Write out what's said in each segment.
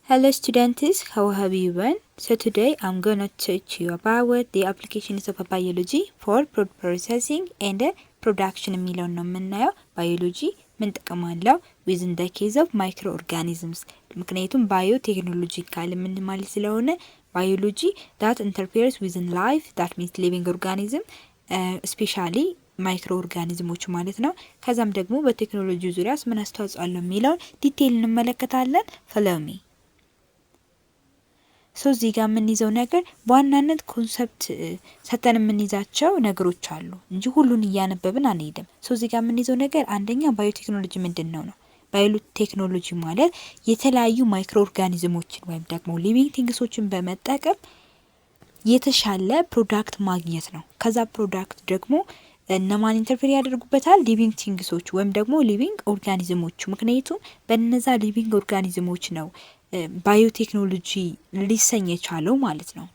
Hello students, how have you been? So today I'm gonna teach you about the applications of biology for food processing and production የሚለውን ነው የምናየው። ባዮሎጂ ምን ጥቅም አለው within the case of microorganisms። ምክንያቱም ባዮ ቴክኖሎጂ ካለ ምን ማለት ስለሆነ ባዮሎጂ that interferes within life, that means living organism, especially ማይክሮ ኦርጋኒዝሞች ማለት ነው። ከዛም ደግሞ በቴክኖሎጂ ዙሪያስ ምን አስተዋጽኦ አለው የሚለውን ዲቴይል እንመለከታለን። follow me። ሶ እዚህ ጋር የምንይዘው ነገር በዋናነት ኮንሰፕት ሰተን የምንይዛቸው ነገሮች አሉ እንጂ ሁሉን እያነበብን አንሄድም። ሶ እዚህ ጋር የምንይዘው ነገር አንደኛ ባዮቴክኖሎጂ ምንድነው ነው። ባዮቴክኖሎጂ ማለት የተለያዩ ማይክሮ ኦርጋኒዝሞችን ወይም ደግሞ ሊቪንግ ቲንግሶችን በመጠቀም የተሻለ ፕሮዳክት ማግኘት ነው። ከዛ ፕሮዳክት ደግሞ እነማን ኢንተርፌር ያደርጉበታል? ሊቪንግ ቲንግሶች ወይም ደግሞ ሊቪንግ ኦርጋኒዝሞች። ምክንያቱም በእነዛ ሊቪንግ ኦርጋኒዝሞች ነው ባዮቴክኖሎጂ ሊሰኝ የቻለው ማለት ነው።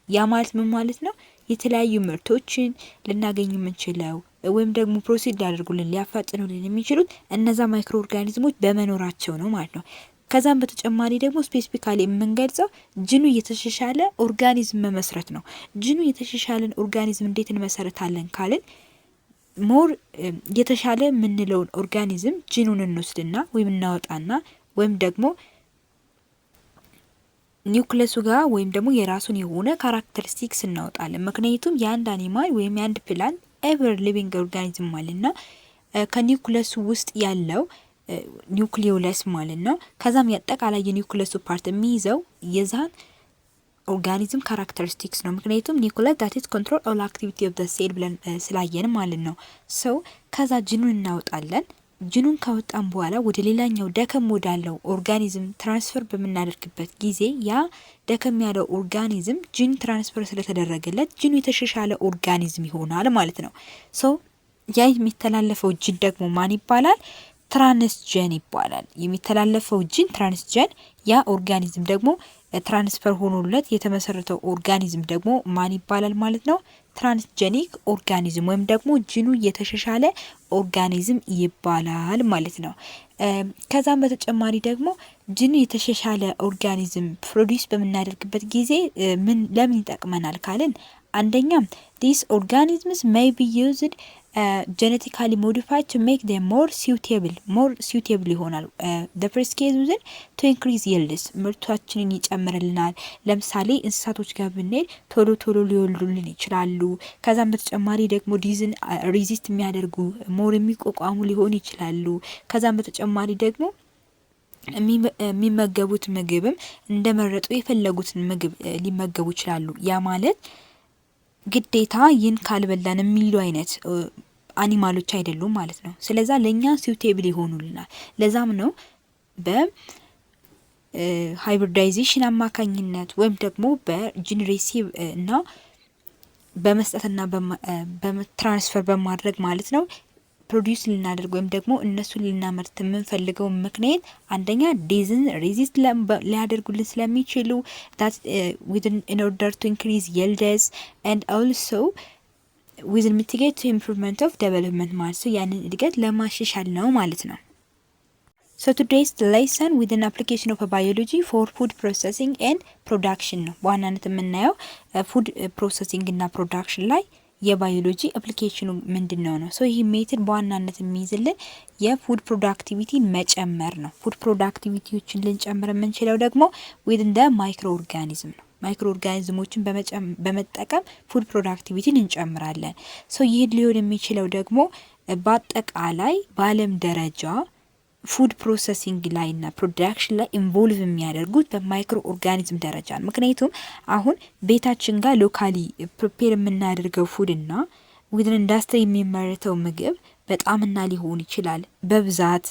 ያ ማለት ምን ማለት ነው? የተለያዩ ምርቶችን ልናገኝ የምንችለው ወይም ደግሞ ፕሮሲድ ሊያደርጉልን ሊያፋጥኑልን የሚችሉት እነዛ ማይክሮ ኦርጋኒዝሞች በመኖራቸው ነው ማለት ነው። ከዛም በተጨማሪ ደግሞ ስፔሲፊካሊ የምንገልጸው ጅኑ የተሻሻለ ኦርጋኒዝም መመስረት ነው። ጅኑ የተሻሻለን ኦርጋኒዝም እንዴት እንመሰረታለን ካልን ሞር የተሻለ የምንለውን ኦርጋኒዝም ጂኑን እንወስድና ወይም እናወጣና ወይም ደግሞ ኒውክለሱ ጋር ወይም ደግሞ የራሱን የሆነ ካራክተሪስቲክስ እናወጣለን። ምክንያቱም የአንድ አኒማል ወይም የአንድ ፕላንት ኤቨር ሊቪንግ ኦርጋኒዝም ማለት ነው ከኒውክለሱ ውስጥ ያለው ኒውክሊዮለስ ማለት ነው። ከዛም ያጠቃላይ የኒውክለሱ ፓርት የሚይዘው የዛን ኦርጋኒዝም ካራክተሪስቲክስ ነው። ምክንያቱም ኒውክለስ ዳት ኢዝ ኮንትሮል ኦል አክቲቪቲ ኦፍ ዘ ሴል ብለን ስላየን ማለት ነው። ሶ ከዛ ጅኑን እናወጣለን። ጅኑን ካወጣን በኋላ ወደ ሌላኛው ደከም ወዳለው ኦርጋኒዝም ትራንስፈር በምናደርግበት ጊዜ ያ ደከም ያለው ኦርጋኒዝም ጂን ትራንስፈር ስለተደረገለት ጂኑ የተሻሻለ ኦርጋኒዝም ይሆናል ማለት ነው። ሶ ያ የሚተላለፈው ጂን ደግሞ ማን ይባላል? ትራንስጀን ይባላል። የሚተላለፈው ጂን ትራንስጀን፣ ያ ኦርጋኒዝም ደግሞ ትራንስፈር ሆኖለት የተመሰረተው ኦርጋኒዝም ደግሞ ማን ይባላል ማለት ነው? ትራንስጀኒክ ኦርጋኒዝም ወይም ደግሞ ጂኑ የተሻሻለ ኦርጋኒዝም ይባላል ማለት ነው። ከዛም በተጨማሪ ደግሞ ጂኑ የተሻሻለ ኦርጋኒዝም ፕሮዲዩስ በምናደርግበት ጊዜ ለምን ይጠቅመናል ካልን አንደኛ these organisms may be used genetically modified to make them more suitable ይሆናል። the first case within to increase yields ምርታችንን ይጨምርልናል። ለምሳሌ እንስሳቶች ጋር ብንሄድ ቶሎ ሊወልዱልን ይችላሉ። ከዛም በተጨማሪ ደግሞ ዲዝን ሪዚስት የሚያደርጉ ሞር የሚቋቋሙ ሊሆኑ ይችላሉ። ከዛም በተጨማሪ ደግሞ የሚመገቡት ምግብም እንደመረጡ የፈለጉትን ምግብ ሊመገቡ ይችላሉ። ያ ማለት ግዴታ ይህን ካልበላን የሚሉ አይነት አኒማሎች አይደሉም ማለት ነው። ስለዛ ለኛ ሲውቴብል ይሆኑልናል። ለዛም ነው በሃይብሪዳይዜሽን አማካኝነት ወይም ደግሞ በጂንሬሲቭ እና በመስጠትና በትራንስፈር በማድረግ ማለት ነው ፕሮዲዩስ ልናደርግ ወይም ደግሞ እነሱን ልናመርት የምንፈልገው ምክንያት አንደኛ ዲዝን ሬዚስት ሊያደርጉልን ስለሚችሉ that within in order to increase yields and also within mitigate to improvement of development ማለት ነው ያንን እድገት ለማሻሻል ነው ማለት ነው። So today's lesson within application of biology for food processing and production ነው በዋናነት የምናየው ፉድ ፕሮሰሲንግ እና ፕሮዳክሽን ላይ የባዮሎጂ አፕሊኬሽኑ ምንድነው ነው። ሶ ይሄ ሜተድ በዋናነት የሚይዝልን የፉድ ፕሮዳክቲቪቲ መጨመር ነው። ፉድ ፕሮዳክቲቪቲዎችን ልንጨምር የምንችለው ደግሞ within the microorganism ነው። ማይክሮ ኦርጋኒዝሞችን በመጠቀም ፉድ ፕሮዳክቲቪቲን እንጨምራለን። ሶ ይህ ሊሆን የሚችለው ደግሞ በአጠቃላይ በዓለም ደረጃ ፉድ ፕሮሰሲንግ ላይ እና ፕሮዳክሽን ላይ ኢንቮልቭ የሚያደርጉት በማይክሮ ኦርጋኒዝም ደረጃ ነው። ምክንያቱም አሁን ቤታችን ጋር ሎካሊ ፕሪፔር የምናደርገው ፉድ እና ዊዝን ኢንዳስትሪ የሚመረተው ምግብ በጣም እና ሊሆን ይችላል በብዛት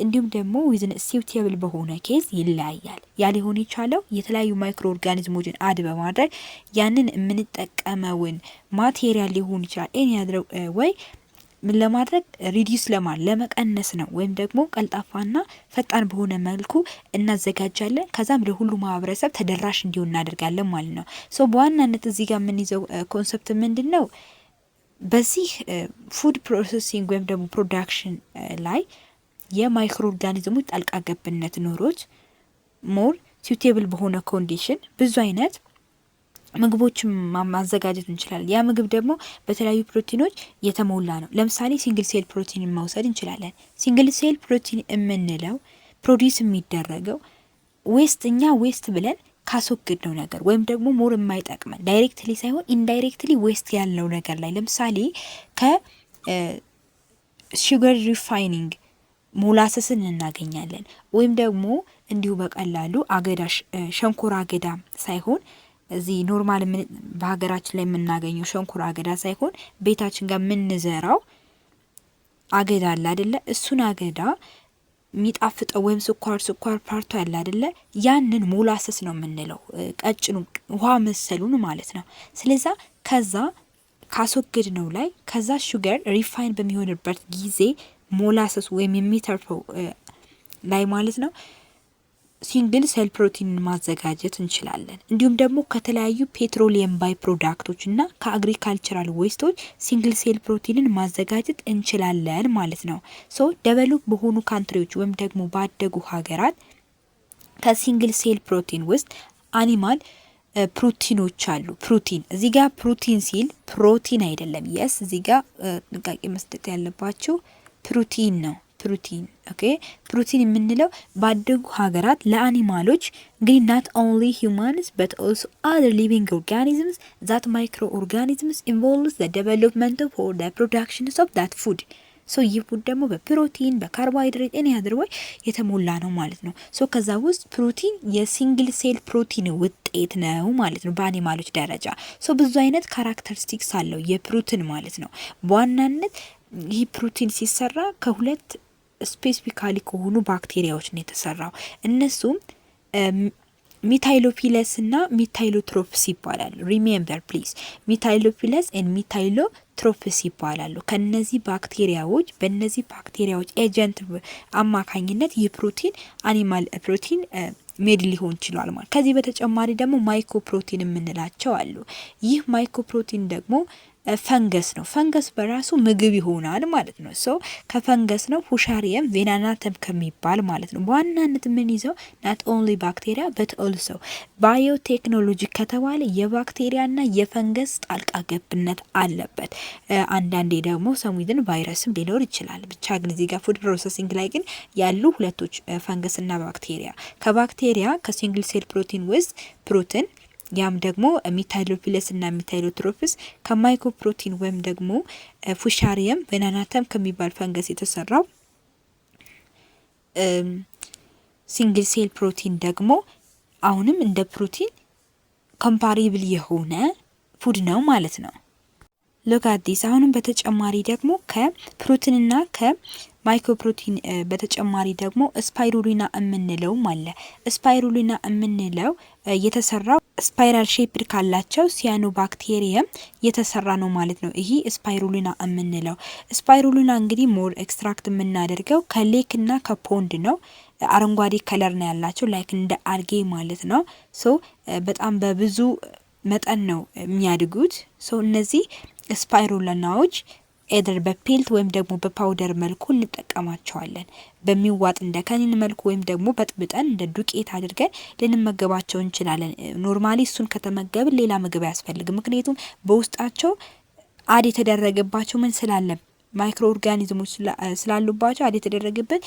እንዲሁም ደግሞ ዊዝን ሲውቴብል በሆነ ኬዝ ይለያያል። ያ ሊሆን ይችላል የተለያዩ ማይክሮ ኦርጋኒዝሞችን አድ በማድረግ ያንን የምንጠቀመውን ማቴሪያል ሊሆን ይችላል ኤኒ አድረው ወይ ምን ለማድረግ ሪዲዩስ ለመቀነስ ነው ወይም ደግሞ ቀልጣፋና ፈጣን በሆነ መልኩ እናዘጋጃለን። ከዛም ለሁሉ ማህበረሰብ ተደራሽ እንዲሆን እናደርጋለን ማለት ነው። ሶ በዋናነት እዚህ ጋር ምን ይዘው ኮንሰፕት ምንድነው በዚህ ፉድ ፕሮሰሲንግ ወይም ደግሞ ፕሮዳክሽን ላይ የማይክሮ ኦርጋኒዝሞች ጣልቃ ገብነት ኖሮት ሞር ሱቴብል በሆነ ኮንዲሽን ብዙ አይነት ምግቦችን ማዘጋጀት እንችላለን። ያ ምግብ ደግሞ በተለያዩ ፕሮቲኖች የተሞላ ነው። ለምሳሌ ሲንግል ሴል ፕሮቲንን መውሰድ እንችላለን። ሲንግል ሴል ፕሮቲን የምንለው ፕሮዲስ የሚደረገው ዌስት ብለን ካስወገድነው ነገር ወይም ደግሞ ሞር የማይጠቅመን ዳይሬክትሊ ሳይሆን ኢንዳይሬክትሊ ዌስት ያለው ነገር ላይ ለምሳሌ ከሹገር ሪፋይኒንግ ሞላሰስን እናገኛለን። ወይም ደግሞ እንዲሁ በቀላሉ አገዳ ሸንኮራ አገዳ ሳይሆን እዚህ ኖርማል በሀገራችን ላይ የምናገኘው ሸንኮራ አገዳ ሳይሆን ቤታችን ጋር የምንዘራው አገዳ አለ አይደለ? እሱን አገዳ የሚጣፍጠው ወይም ስኳር ፓርቶ ያለ አይደለ? ያንን ሞላሰስ ነው የምንለው፣ ቀጭኑ ውሃ መሰሉን ማለት ነው። ስለዛ ከዛ ካስወገድ ነው ላይ ከዛ ሹገር ሪፋይን በሚሆንበት ጊዜ ሞላሰስ ወይም የሚተርፈው ላይ ማለት ነው ሲንግል ሴል ፕሮቲንን ማዘጋጀት እንችላለን። እንዲሁም ደግሞ ከተለያዩ ፔትሮሊየም ባይ ፕሮዳክቶች እና ከአግሪካልቸራል ዌስቶች ሲንግል ሴል ፕሮቲንን ማዘጋጀት እንችላለን ማለት ነው። ሶ ደቨሎፕ በሆኑ ካንትሪዎች ወይም ደግሞ ባደጉ ሀገራት ከሲንግል ሴል ፕሮቲን ውስጥ አኒማል ፕሮቲኖች አሉ። ፕሮቲን እዚህ ጋር ፕሮቲን ሲል ፕሮቲን አይደለም። የስ እዚህ ጋር ጥንቃቄ መስጠት ያለባችሁ ፕሮቲን ነው። ፕሮቲን ኦኬ። ፕሮቲን የምንለው ባደጉ ሀገራት ለአኒማሎች እንግዲህ ናት ኦንሊ ሂውማንስ በት ኦልሶ አዘር ሊቪንግ ኦርጋኒዝምስ ዛት ማይክሮ ኦርጋኒዝምስ ኢንቮልቭስ ዘ ዴቨሎፕመንት ኦፍ ኦር ዘ ፕሮዳክሽንስ ኦፍ ዛት ፉድ። ሶ ይህ ፉድ ደግሞ በፕሮቲን በካርቦሃይድሬት ኤኒ አዘር ወይ የተሞላ ነው ማለት ነው። ሶ ከዛ ውስጥ ፕሮቲን የሲንግል ሴል ፕሮቲን ውጤት ነው ማለት ነው በአኒማሎች ደረጃ። ሶ ብዙ አይነት ካራክተሪስቲክስ አለው የፕሮቲን ማለት ነው። በዋናነት ይህ ፕሮቲን ሲሰራ ከሁለት ስፔሲፊካሊ ከሆኑ ባክቴሪያዎች ነው የተሰራው። እነሱም ሚታይሎፒለስ እና ሚታይሎትሮፕስ ይባላሉ። ሪሜምበር ፕሊዝ ሚታይሎፒለስ ኤንድ ሚታይሎትሮፕስ ይባላሉ። ከነዚህ ባክቴሪያዎች በእነዚህ ባክቴሪያዎች ኤጀንት አማካኝነት ይህ ፕሮቲን አኒማል ፕሮቲን ሜድ ሊሆን ይችላል ማለት። ከዚህ በተጨማሪ ደግሞ ማይኮፕሮቲን የምንላቸው አሉ። ይህ ማይኮፕሮቲን ደግሞ ፈንገስ ነው። ፈንገስ በራሱ ምግብ ይሆናል ማለት ነው። ሶ ከፈንገስ ነው ፉሻሪየም ቬናናተም ከሚባል ማለት ነው። በዋናነት ምን ይዘው ናት ኦንሊ ባክቴሪያ በት ኦልሶ ባዮቴክኖሎጂ ከተባለ የባክቴሪያና የፈንገስ ጣልቃ ገብነት አለበት። አንዳንዴ ደግሞ ሰሙድን ቫይረስም ሊኖር ይችላል። ብቻ ግን እዚህ ጋር ፉድ ፕሮሰሲንግ ላይ ግን ያሉ ሁለቶች ፈንገስና ባክቴሪያ ከባክቴሪያ ከሲንግል ሴል ፕሮቲን ውስጥ ፕሮቲን ያም ደግሞ ሚታይሎፒለስ እና ሚታይሎትሮፕስ ከማይኮፕሮቲን ወይም ደግሞ ፉሻሪየም ቬናናተም ከሚባል ፈንገስ የተሰራው ሲንግል ሴል ፕሮቲን ደግሞ አሁንም እንደ ፕሮቲን ኮምፓሪብል የሆነ ፉድ ነው ማለት ነው። ሎክ አዲስ አሁንም በተጨማሪ ደግሞ ከፕሮቲንና ከማይኮፕሮቲን በተጨማሪ ደግሞ ስፓይሩሊና የምንለው አለ። ስፓይሩሊና የምንለው የተሰራው ስፓይራል ሼፕድ ካላቸው ሲያኖ ባክቴሪየም የተሰራ ነው ማለት ነው። ይሄ ስፓይሩሊና የምንለው ስፓይሩሊና እንግዲህ ሞር ኤክስትራክት የምናደርገው ከሌክ እና ከፖንድ ነው። አረንጓዴ ከለር ነው ያላቸው ላይክ እንደ አልጌ ማለት ነው። ሶ በጣም በብዙ መጠን ነው የሚያድጉት። ሶ እነዚህ ስፓይሩሊናዎች ኤደር በፔልት ወይም ደግሞ በፓውደር መልኩ እንጠቀማቸዋለን። በሚዋጥ እንደ ከኒን መልኩ ወይም ደግሞ በጥብጠን እንደ ዱቄት አድርገን ልንመገባቸው እንችላለን። ኖርማሊ እሱን ከተመገብን ሌላ ምግብ አያስፈልግም። ምክንያቱም በውስጣቸው አድ የተደረገባቸው ምን ስላለ ማይክሮ ኦርጋኒዝሞች ስላሉባቸው አድ የተደረገበት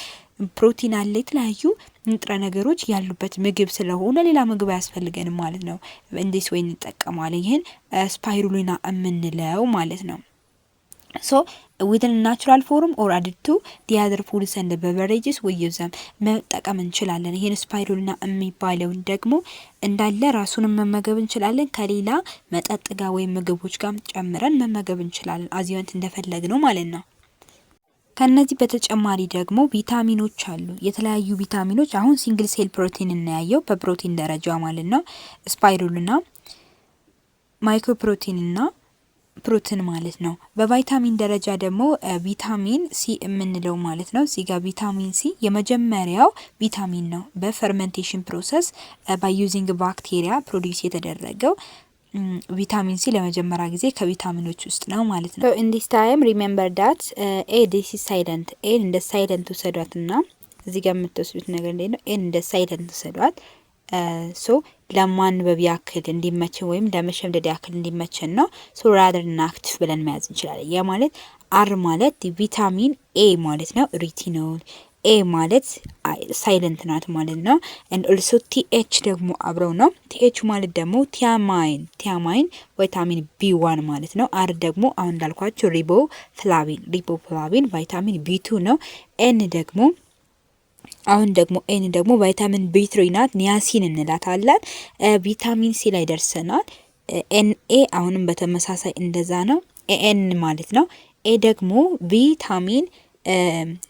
ፕሮቲን አለ፣ የተለያዩ ንጥረ ነገሮች ያሉበት ምግብ ስለሆነ ሌላ ምግብ አያስፈልገንም ማለት ነው። እንዴት ወይ እንጠቀማለን ይህን ስፓይሩሊና የምንለው ማለት ነው። ሶ ዊዝን ናቹራል ፎርም ኦር አድድ ቱ ዲ አዘር ፉድስ ኤንድ ቤቨሬጅስ ወይዘም መጠቀም እንችላለን። ይሄን ስፓይሩሊና የሚባለውን ደግሞ እንዳለ ራሱንም መመገብ እንችላለን። ከሌላ መጠጥ ጋር ወይም ምግቦች ጋር ጨምረን መመገብ እንችላለን። አዚያንት እንደፈለግ ነው ማለት ነው። ከነዚህ በተጨማሪ ደግሞ ቪታሚኖች አሉ። የተለያዩ ቪታሚኖች አሁን ሲንግል ሴል ፕሮቲን እናያየው በፕሮቲን ደረጃ ማለት ነው። ስፓይሩሊና ማይክሮፕሮቲንና ፕሮቲን ማለት ነው። በቫይታሚን ደረጃ ደግሞ ቪታሚን ሲ የምንለው ማለት ነው። እዚህ ጋር ቪታሚን ሲ የመጀመሪያው ቪታሚን ነው። በፈርመንቴሽን ፕሮሰስ ባይ ዩዚንግ ባክቴሪያ ፕሮዲውስ የተደረገው ቪታሚን ሲ ለመጀመሪያ ጊዜ ከቪታሚኖች ውስጥ ነው ማለት ነው። ኢን ዲስ ታይም ሪሜምበር ዳት ኤ ዲስ ኢዝ ሳይለንት። ኤን እንደ ሳይለንት ውሰዷት እና እዚህ ጋር የምትወስዱት ነገር እንዴት ነው? ኤን እንደ ሳይለንት ውሰዷት። ሶ ለማንበብ ያክል እንዲመችን ወይም ለመሸምደድ ያክል እንዲመችን ነው። ሶ ራደር እና አክቲቭ ብለን መያዝ እንችላለን። ያ ማለት አር ማለት ቪታሚን ኤ ማለት ነው፣ ሪቲኖል። ኤ ማለት ሳይለንት ናት ማለት ነው። ኤንድ ኦልሶ ቲኤች ደግሞ አብረው ነው። ቲኤች ማለት ደግሞ ቲያማይን ቫይታሚን ቢ1 ማለት ነው። አር ደግሞ አሁን እንዳልኳቸው ሪቦፍላቪን ቫይታሚን ቢ2 ነው። ኤን ደግሞ ቫይታሚን ቢ3 ናት፣ ኒያሲን እንላታለን። ቪታሚን ሲ ላይ ደርሰናል። ኤንኤ አሁንም በተመሳሳይ እንደዛ ነው። ኤን ማለት ነው። ኤ ደግሞ ቪታሚን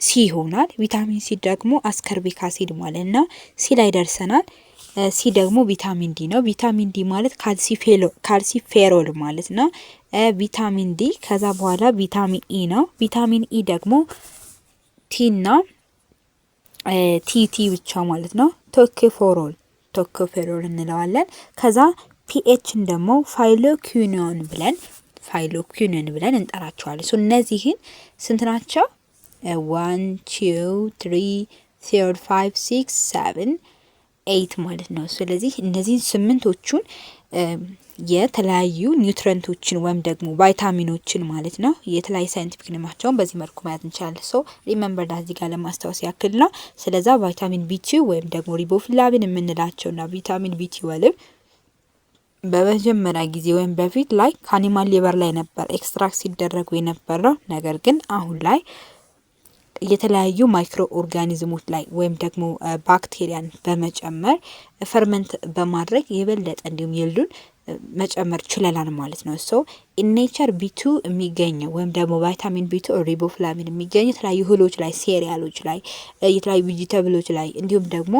ሲ ይሆናል። ቪታሚን ሲ ደግሞ አስከርቢክ አሲድ ማለት ነው። ሲ ላይ ደርሰናል። ሲ ደግሞ ቪታሚን ዲ ነው። ቪታሚን ዲ ማለት ካልሲፌሮል ማለት ነው። ቪታሚን ዲ ከዛ በኋላ ቪታሚን ኢ ነው። ቪታሚን ኢ ደግሞ ቲና ቲቲ ብቻ ማለት ነው። ቶኮፌሮል እንለዋለን። ከዛ ፒኤችን ደግሞ ፋይሎኩዊኖን ብለን እንጠራቸዋለን። ሶ እነዚህን ስንት ናቸው? 1 2 3 4 5 6 7 8 ማለት ነው። ስለዚህ እነዚህን ስምንቶቹን የተለያዩ ኒውትረንቶችን ወይም ደግሞ ቫይታሚኖችን ማለት ነው የተለያዩ ሳይንቲፊክ ነማቸውን በዚህ መልኩ ማየት እንችላለን። ሶ ሪሜምበር ዳት እዚህ ጋር ለማስታወስ ያክል ነው። ስለዛ ቫይታሚን ቢ2 ወይም ደግሞ ሪቦፍላቪን የምንላቸውና ቪታሚን ቢ12 በመጀመሪያ ጊዜ ወይም በፊት ላይ ከአኒማል ሊቨር ላይ ነበር ኤክስትራክት ሲደረጉ የነበረው። ነገር ግን አሁን ላይ የተለያዩ ማይክሮ ኦርጋኒዝሞች ላይ ወይም ደግሞ ባክቴሪያን በመጨመር ፈርመንት በማድረግ የበለጠ እንዲሁም ይልዱን መጨመር ችለናል ማለት ነው። ሶ ኢኔቸር ቢ2 የሚገኘው ወይም ደግሞ ቫይታሚን ቢ2 ሪቦፍላቪን የሚገኘው የተለያዩ እህሎች ላይ፣ ሴሪያሎች ላይ፣ የተለያዩ ቬጂተብሎች ላይ እንዲሁም ደግሞ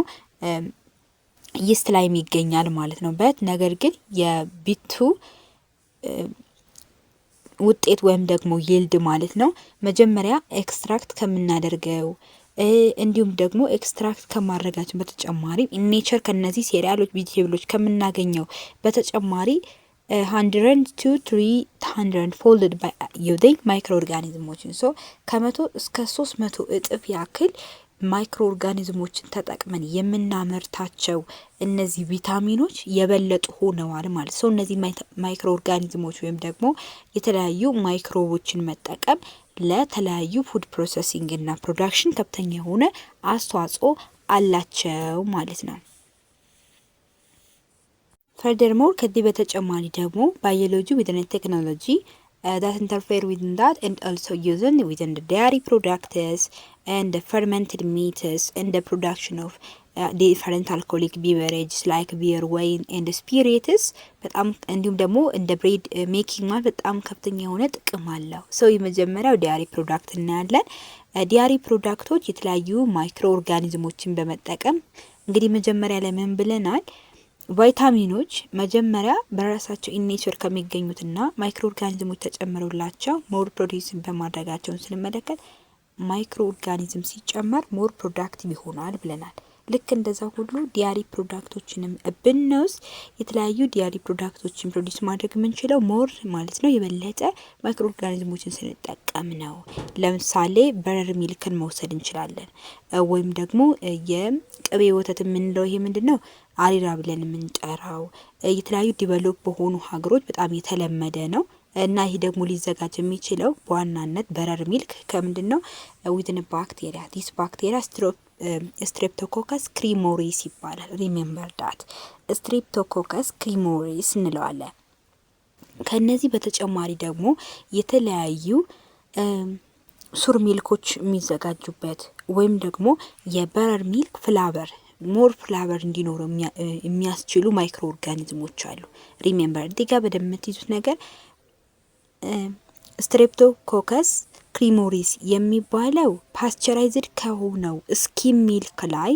ይስት ላይ ይገኛል ማለት ነው። ነገር ግን የቢ2 ውጤት ወይም ደግሞ ይልድ ማለት ነው መጀመሪያ ኤክስትራክት ከምናደርገው እንዲሁም ደግሞ ኤክስትራክት ከማድረጋችን በተጨማሪ ኢኔቸር ከነዚህ ሴሪያሎች ቬጂቴብሎች ከምናገኘው በተጨማሪ 100 to 300 ፎልድ ባይ ዩዲንግ ማይክሮ ኦርጋኒዝሞችን ሶ ከ100 እስከ 300 እጥፍ ያክል ማይክሮ ኦርጋኒዝሞችን ተጠቅመን የምናመርታቸው እነዚህ ቪታሚኖች የበለጡ ሆነዋል ማለት ነው። እነዚህ ማይክሮ ኦርጋኒዝሞች ወይም ደግሞ የተለያዩ ማይክሮቦችን መጠቀም ለተለያዩ ፉድ ፕሮሰሲንግ እና ፕሮዳክሽን ከፍተኛ የሆነ አስተዋጽኦ አላቸው ማለት ነው። ፈርደርሞር ከዚህ በተጨማሪ ደግሞ ባዮሎጂ ዊዝን ቴክኖሎጂ that interfere with that and also using within the dairy products and the fermented meats and the production of different alcoholic beverages like beer, wine and spirits በጣም እንዲሁም ደግሞ እንደ ብሬድ ሜኪንግ ማለት በጣም ከፍተኛ የሆነ ጥቅም አለው። ሶ የመጀመሪያው ዲያሪ ፕሮዳክት እናያለን። ዲያሪ ፕሮዳክቶች የተለያዩ ማይክሮ ኦርጋኒዝሞችን በመጠቀም እንግዲህ መጀመሪያ ላይ ምን ብለናል? ቫይታሚኖች መጀመሪያ በራሳቸው ኢኔቸር ከሚገኙትና ማይክሮ ኦርጋኒዝሞች ተጨምሮላቸው ሞር ፕሮዲዩስን በማድረጋቸውን ስንመለከት ማይክሮ ኦርጋኒዝም ሲጨመር ሞር ፕሮዳክቲቭ ይሆናል ብለናል። ልክ እንደዛ ሁሉ ዲያሪ ፕሮዳክቶችንም ብንወስድ የተለያዩ ዲያሪ ፕሮዳክቶችን ፕሮዲዩስ ማድረግ የምንችለው ሞር ማለት ነው የበለጠ ማይክሮ ኦርጋኒዝሞችን ስንጠቀም ነው። ለምሳሌ በረር ሚልክን መውሰድ እንችላለን። ወይም ደግሞ የቅቤ ወተት የምንለው ይሄ ምንድን ነው? አሪራ ብለን የምንጠራው የተለያዩ ዲቨሎፕ በሆኑ ሀገሮች በጣም የተለመደ ነው እና ይህ ደግሞ ሊዘጋጅ የሚችለው በዋናነት በረር ሚልክ ከምንድን ነው? ዊዝን ባክቴሪያ ዲስ ባክቴሪያ ስትሬፕቶኮከስ ክሪሞሪስ ይባላል። ሪሜምበር ዳት ስትሬፕቶኮከስ ክሪሞሪስ እንለዋለን። ከነዚህ በተጨማሪ ደግሞ የተለያዩ ሱር ሚልኮች የሚዘጋጁበት ወይም ደግሞ የበረር ሚልክ ፍላበር ሞር ፍላቨር እንዲኖረው የሚያስችሉ ማይክሮ ኦርጋኒዝሞች አሉ። ሪሜምበር ዲጋ በደንብ የምትይዙት ነገር ስትሬፕቶኮከስ ክሪሞሪስ የሚባለው ፓስቸራይዝድ ከሆነው ስኪም ሚልክ ላይ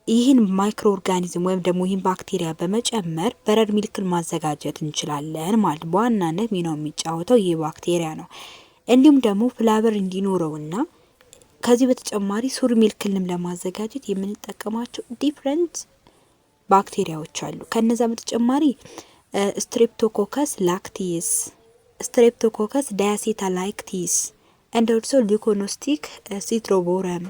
ይህን ማይክሮ ኦርጋኒዝም ወይም ደግሞ ይህን ባክቴሪያ በመጨመር በረር ሚልክን ማዘጋጀት እንችላለን ማለት በዋናነት ሚናው የሚጫወተው ይህ ባክቴሪያ ነው። እንዲሁም ደግሞ ፍላቨር እንዲኖረውና ከዚህ በተጨማሪ ሱር ሚልክንም ለማዘጋጀት የምንጠቀማቸው ዲፍረንት ባክቴሪያዎች አሉ። ከነዛ በተጨማሪ ስትሬፕቶኮከስ ላክቲስ፣ ስትሬፕቶኮከስ ዳያሴታላይክቲስ and also ሊኮኖስቲክ ሲትሮቦረም።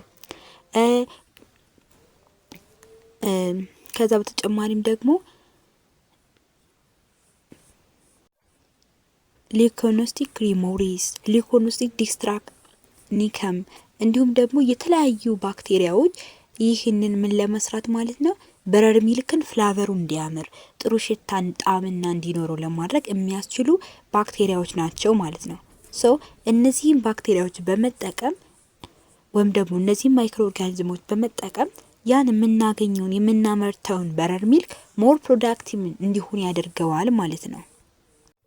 ከዛ በተጨማሪም ደግሞ ሊኮኖስቲክ ክሪሞሪስ፣ ሊኮኖስቲክ ዲስትራክኒከም እንዲሁም ደግሞ የተለያዩ ባክቴሪያዎች ይህንን ምን ለመስራት ማለት ነው በረር ሚልክን ፍላቨሩ እንዲያምር ጥሩ ሽታን ጣዕምና እንዲኖረው ለማድረግ የሚያስችሉ ባክቴሪያዎች ናቸው ማለት ነው። ሶ እነዚህን ባክቴሪያዎች በመጠቀም ወይም ደግሞ እነዚህን ማይክሮ ኦርጋኒዝሞች በመጠቀም ያን የምናገኘውን የምናመርተውን በረር ሚልክ ሞር ፕሮዳክቲቭ እንዲሆን ያደርገዋል ማለት ነው።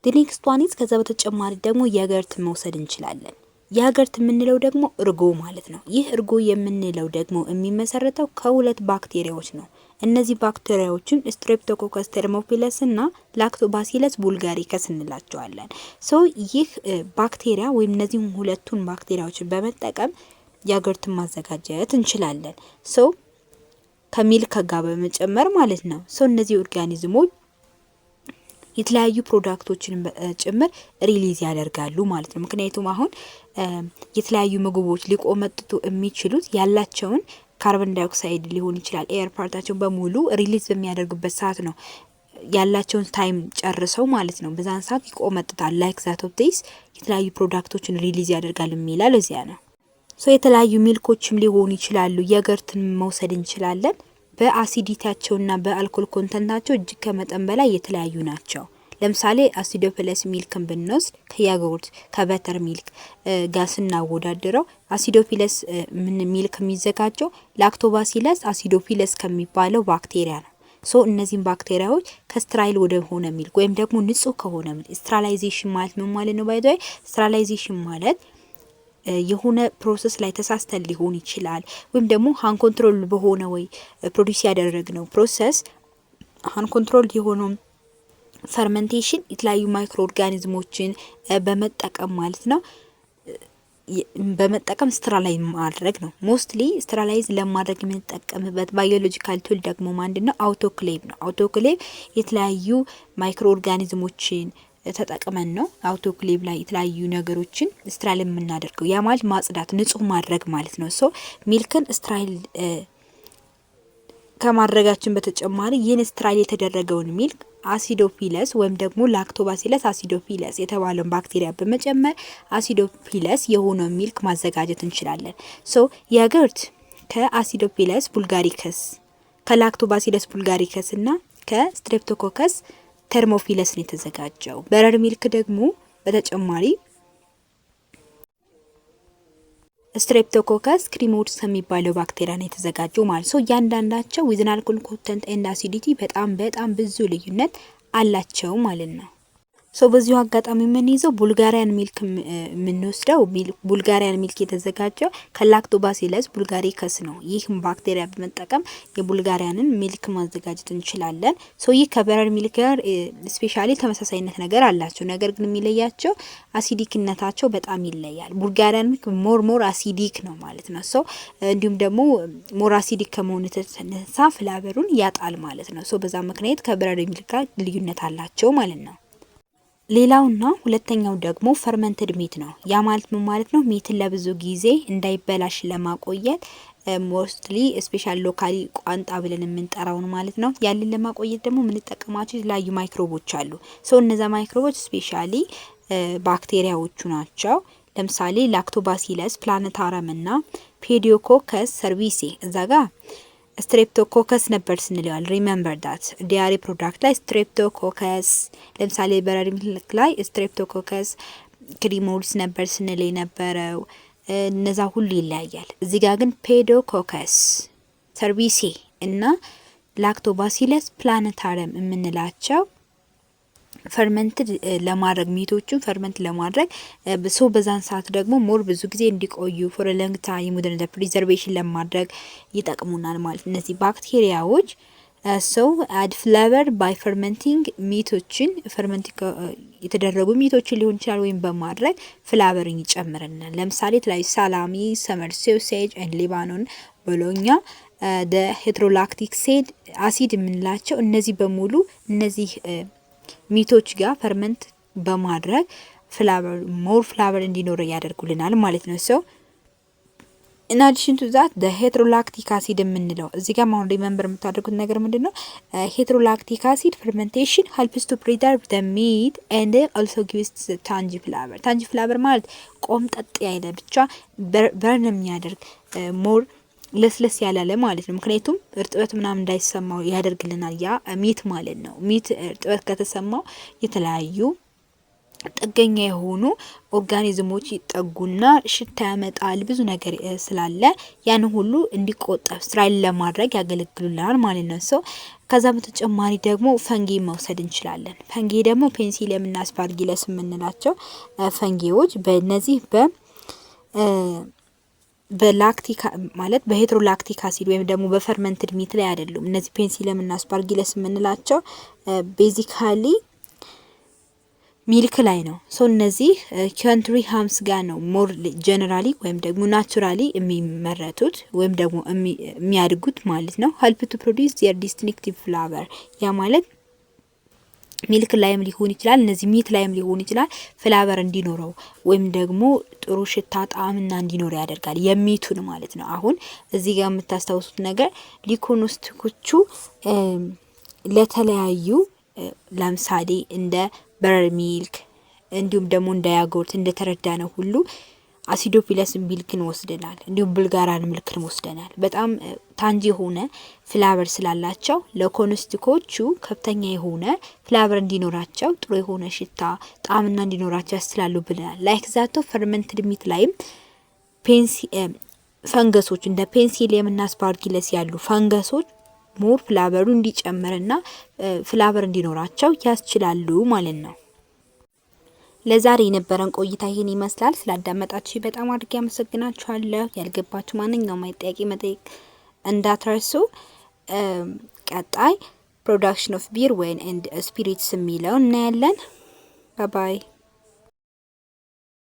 ኔክስት ዋን ኢዝ ከዛ በተጨማሪ ደግሞ የገርት መውሰድ እንችላለን። የገርት የምንለው ደግሞ እርጎ ማለት ነው። ይህ እርጎ የምንለው ደግሞ የሚመሰረተው ከሁለት ባክቴሪያዎች ነው። እነዚህ ባክቴሪያዎችን ስትሬፕቶኮከስ ቴርሞፊለስ እና ላክቶባሲለስ ቡልጋሪከስ እንላቸዋለን። ሶ ይህ ባክቴሪያ ወይም እነዚህ ሁለቱን ባክቴሪያዎችን በመጠቀም የገርትን ማዘጋጀት እንችላለን። ሶ ከሚልክ ጋር በመጨመር ማለት ነው። ሶ እነዚህ ኦርጋኒዝሞች የተለያዩ ፕሮዳክቶችን ጭምር ሪሊዝ ያደርጋሉ ማለት ነው። ምክንያቱም አሁን የተለያዩ ምግቦች ሊቆመጥጡ የሚችሉት ያላቸውን ካርቦን ዳይኦክሳይድ ሊሆን ይችላል ኤር ፓርታቸውን በሙሉ ሪሊዝ በሚያደርጉበት ሰዓት ነው ያላቸውን ታይም ጨርሰው ማለት ነው። በዛን ሰዓት ይቆመጥጣል። ላይክ ዛት ኦፍ ዲስ የተለያዩ ፕሮዳክቶችን ሪሊዝ ያደርጋል የሚላል እዚያ ነው። ሶ የተለያዩ ሚልኮችም ሊሆኑ ይችላሉ። የገርትን መውሰድ እንችላለን። በአሲዲቲያቸውና በአልኮል ኮንተንታቸው እጅግ ከመጠን በላይ የተለያዩ ናቸው። ለምሳሌ አሲዶፊለስ ሚልክን ብንወስድ ከያጎርት ከበተር ሚልክ ጋር ስናወዳድረው አሲዶፊለስ ሚልክ የሚዘጋጀው ላክቶባሲለስ አሲዶፊለስ ከሚባለው ባክቴሪያ ነው። ሶ እነዚህን ባክቴሪያዎች ከስትራይል ወደ ሆነ ሚልክ ወይም ደግሞ ንጹህ ከሆነ ሚልክ ስትራላይዜሽን ማለት ምን ማለት ነው? ባይ ዘ ወይ ስትራላይዜሽን ማለት የሆነ ፕሮሰስ ላይ ተሳስተን ሊሆን ይችላል ወይም ደግሞ ሃን ኮንትሮል በሆነ ወይ ፕሮዲዩስ ያደረግነው ፕሮሰስ ሃን ኮንትሮል የሆነው ፈርመንቴሽን የተለያዩ ማይክሮ ኦርጋኒዝሞችን በመጠቀም ማለት ነው በመጠቀም ስትራላይዝ ማድረግ ነው። ሞስትሊ ስትራላይዝ ለማድረግ የምንጠቀምበት ባዮሎጂካል ቱል ደግሞ ምንድነው? አውቶክሌቭ ነው። አውቶክሌቭ የተለያዩ ማይክሮ ኦርጋኒዝሞችን ተጠቅመን ነው አውቶክሌቭ ላይ የተለያዩ ነገሮችን ስትራይል የምናደርገው። ያ ማለት ማጽዳት፣ ንጹህ ማድረግ ማለት ነው። ሶ ሚልክን ስትራይል ከማድረጋችን በተጨማሪ ይህን ስትራይል የተደረገውን ሚልክ አሲዶፊለስ ወይም ደግሞ ላክቶባሲለስ አሲዶፊለስ የተባለውን ባክቴሪያ በመጨመር አሲዶፊለስ የሆነው ሚልክ ማዘጋጀት እንችላለን። ሶ የገርት ከአሲዶፊለስ ቡልጋሪከስ ከላክቶባሲለስ ቡልጋሪከስ እና ከስትሬፕቶኮከስ ተርሞፊለስ ነው የተዘጋጀው። በረር ሚልክ ደግሞ በተጨማሪ ስትሬፕቶኮከስ ክሪሞሪስ ከሚባለው ባክቴሪያ ነው የተዘጋጀው ማለት ነው። እያንዳንዳቸው ዊዝን አልኮል ኮንተንት ኤንድ አሲዲቲ በጣም ብዙ ልዩነት አላቸው ማለት ነው። ሶ በዚሁ አጋጣሚ የምንይዘው ቡልጋሪያን ሚልክ የምንወስደው ቡልጋሪያን ሚልክ የተዘጋጀው ከላክቶባሲለስ ቡልጋሪከስ ነው። ይህም ባክቴሪያ በመጠቀም የቡልጋሪያንን ሚልክ ማዘጋጀት እንችላለን። ሶ ይህ ከበረር ሚልክ ጋር ስፔሻሊ ተመሳሳይነት ነገር አላቸው። ነገር ግን የሚለያቸው አሲዲክነታቸው በጣም ይለያል። ቡልጋሪያን ሚልክ ሞር አሲዲክ ነው ማለት ነው። ሶ እንዲሁም ደግሞ ሞር አሲዲክ ከመሆኑ የተነሳ ፍላቨሩን ያጣል ማለት ነው። ሶ በዛ ምክንያት ከበረር ሚልክ ጋር ልዩነት አላቸው ማለት ነው። ሌላውና ሁለተኛው ደግሞ ፈርመንትድ ሚት ነው። ያ ማለት ምን ማለት ነው? ሚትን ለብዙ ጊዜ እንዳይበላሽ ለማቆየት ሞስትሊ ስፔሻል ሎካሊ ቋንጣ ብለን የምንጠራውን ማለት ነው። ያንን ለማቆየት ደግሞ የምንጠቀማቸው የተለያዩ ማይክሮቦች አሉ። ሶ እነዛ ማይክሮቦች ስፔሻሊ ባክቴሪያዎቹ ናቸው። ለምሳሌ ላክቶባሲለስ ፕላኔታረም እና ፔዲዮኮከስ ሰርቪሴ እዛ ጋር ስትሬፕቶኮከስ ነበር ስንለዋል። ሪሜምበር ዳት ዲያሪ ፕሮዳክት ላይ ስትሬፕቶኮከስ ለምሳሌ በረር ሚልክ ላይ ስትሬፕቶኮከስ ክሪሞሪስ ነበር ስንል የነበረው። እነዛ ሁሉ ይለያያል። እዚህ ጋር ግን ፔዶኮከስ ሰርቪሴ እና ላክቶባሲለስ ፕላኔታረም የምንላቸው ፈርመንትድ ለማድረግ ሚቶቹን ፈርመንት ለማድረግ ሶ በዛን ሰዓት ደግሞ ሞር ብዙ ጊዜ እንዲቆዩ ፎር ሎንግ ታይም ወደ ፕሪዘርቬሽን ለማድረግ ይጠቅሙናል ማለት እነዚህ ባክቴሪያዎች። ሶ አድ ፍሌቨር ባይ ፈርመንቲንግ ሚቶችን ፈርመንቲንግ የተደረጉ ሚቶችን ሊሆን ይችላል ወይም በማድረግ ፍላቨርን ይጨምርናል። ለምሳሌ የተለያዩ ሳላሚ፣ ሰመር ሶሴጅ ኤንድ ሊባኖን ቦሎኛ ደ ሄትሮላክቲክ አሲድ የምንላቸው እነዚህ በሙሉ እነዚህ ሚቶች ጋር ፈርመንት በማድረግ ፍላቨር ሞር ፍላቨር እንዲኖረው ያደርጉልናል ማለት ነው። ሶ ኢን አዲሽን ቱ ዛት ሄትሮላክቲክ አሲድ የምንለው እዚህ ጋር አሁን ሪመምበር የምታደርጉት ነገር ምንድን ነው? ሄትሮላክቲክ አሲድ ፈርመንቴሽን ሄልፕስ ቱ ፕሪዘርቭ ዘ ሚት ኤንድ ኦልሶ ጊቭስ ታንጂ ፍላቨር። ታንጂ ፍላቨር ማለት ቆምጠጥ ያለ ብቻ በርን የሚያደርግ ሞር ለስለስ ያላለ ማለት ነው። ምክንያቱም እርጥበት ምናምን እንዳይሰማው ያደርግልናል ያ ሚት ማለት ነው። ሚት እርጥበት ከተሰማው የተለያዩ ጥገኛ የሆኑ ኦርጋኒዝሞች ይጠጉና ሽታ ያመጣል ብዙ ነገር ስላለ ያን ሁሉ እንዲቆጠብ ስትራይል ለማድረግ ያገለግሉናል ማለት ነው። ሶ ከዛ በተጨማሪ ደግሞ ፈንጌ መውሰድ እንችላለን። ፈንጌ ደግሞ ፔንሲሊየም እና አስፓርጊለስ የምንላቸው ፈንጌዎች በእነዚህ በላክቲክ ማለት በሄትሮላክቲክ አሲድ ወይም ደግሞ በፈርመንትድ ሚት ላይ አይደሉም። እነዚህ ፔንሲሊየም እና አስፓርጊለስ የምንላቸው ቤዚካሊ ሚልክ ላይ ነው። ሶ እነዚህ ካንትሪ ሃምስ ጋር ነው ሞር ጀነራሊ ወይም ደግሞ ናቹራሊ የሚመረቱት ወይም ደግሞ የሚያድጉት ማለት ነው። ሄልፕ ቱ ፕሮዲውስ ዜር ዲስቲንክቲቭ ፍላቨር ያ ማለት ሚልክ ላይም ሊሆን ይችላል፣ እነዚህ ሚት ላይም ሊሆን ይችላል። ፍላቨር እንዲኖረው ወይም ደግሞ ጥሩ ሽታ ጣዕምና እንዲኖረው ያደርጋል የሚቱን ማለት ነው። አሁን እዚህ ጋር የምታስታውሱት ነገር ሊኮኖስቲኮቹ ለተለያዩ ለምሳሌ እንደ በረር ሚልክ እንዲሁም ደግሞ እንደ ያጎርት እንደተረዳ ነው ሁሉ አሲዶፊለስ ሚልክን ወስደናል። እንዲሁም ቡልጋራን ሚልክን ወስደናል። በጣም ታንጂ የሆነ ፍላቨር ስላላቸው ለኮንስቲኮቹ ከፍተኛ የሆነ ፍላቨር እንዲኖራቸው ጥሩ የሆነ ሽታ ጣዕምና እንዲኖራቸው ያስችላሉ ብለናል። ላይክ ዛቶ ፈርመንትድ ሚት ላይም ፈንገሶች እንደ ፔንሲሊየም እና አስፓርጊለስ ያሉ ፈንገሶች ሞር ፍላቨሩ እንዲጨምርና ፍላቨር እንዲኖራቸው ያስችላሉ ማለት ነው። ለዛሬ የነበረን ቆይታ ይሄን ይመስላል። ስላዳመጣችሁ በጣም አድርጌ አመሰግናችኋለሁ። ያልገባችሁ ማንኛውም ጥያቄ መጠየቅ እንዳትረሱ። ቀጣይ ፕሮዳክሽን ኦፍ ቢር ወይን ኤንድ ስፒሪትስ የሚለውን እናያለን። ባይ ባይ።